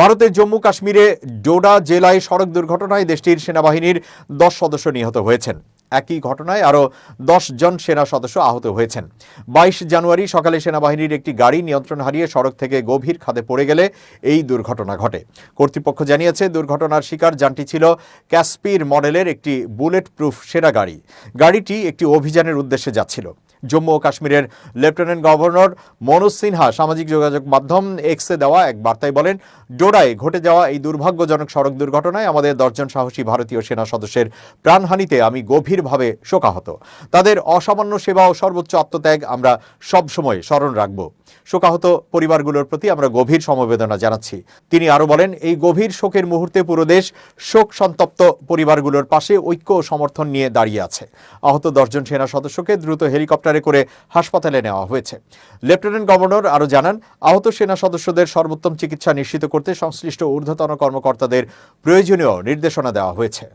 ভারতের জম্মু কাশ্মীরে ডোডা জেলায় সড়ক দুর্ঘটনায় দেশটির সেনাবাহিনীর 10 সদস্য নিহত হয়েছেন। একই ঘটনায় আরও 10 জন সেনা সদস্য আহত হয়েছেন। 22 জানুয়ারি সকালে সেনাবাহিনীর একটি গাড়ি নিয়ন্ত্রণ হারিয়ে সড়ক থেকে গভীর খাদে পড়ে গেলে এই দুর্ঘটনা ঘটে। কর্তৃপক্ষ জানিয়েছে, দুর্ঘটনার শিকার যানটি ছিল ক্যাসপির মডেলের একটি বুলেট প্রুফ সেনা গাড়ি। গাড়িটি একটি অভিযানের উদ্দেশ্যে যাচ্ছিল। জম্মু ও কাশ্মীরের লেফটেন্যান্ট গভর্নর মনোজ সিনহা সামাজিক যোগাযোগ মাধ্যম এক্সে দেওয়া এক বার্তায় বলেন, ডোডায় ঘটে যাওয়া এই দুর্ভাগ্যজনক সড়ক দুর্ঘটনায় আমাদের 10 জন সাহসী ভারতীয় সেনা সদস্যের প্রাণহানিতে আমি গভীরভাবে শোকাহত। তাদের অসামান্য সেবা ও সর্বোচ্চ আত্মত্যাগ আমরা সবসময় স্মরণ রাখব। শোকাহত পরিবারগুলোর প্রতি আমরা গভীর সমবেদনা জানাচ্ছি। তিনি আরও বলেন, এই গভীর শোকের মুহূর্তে পুরো দেশ শোক সন্তপ্ত পরিবারগুলোর পাশে ঐক্য ও সমর্থন নিয়ে দাঁড়িয়ে আছে। আহত 10 জন সেনা সদস্যকে দ্রুত হেলিকপ্টারে করে হাসপাতালে নেওয়া হয়েছে। লেফটেন্যান্ট গভর্নর আরও জানান, আহত সেনা সদস্যদের সর্বোত্তম চিকিৎসা নিশ্চিত করতে সংশ্লিষ্ট ঊর্ধ্বতন কর্মকর্তাদের প্রয়োজনীয় নির্দেশনা দেওয়া হয়েছে।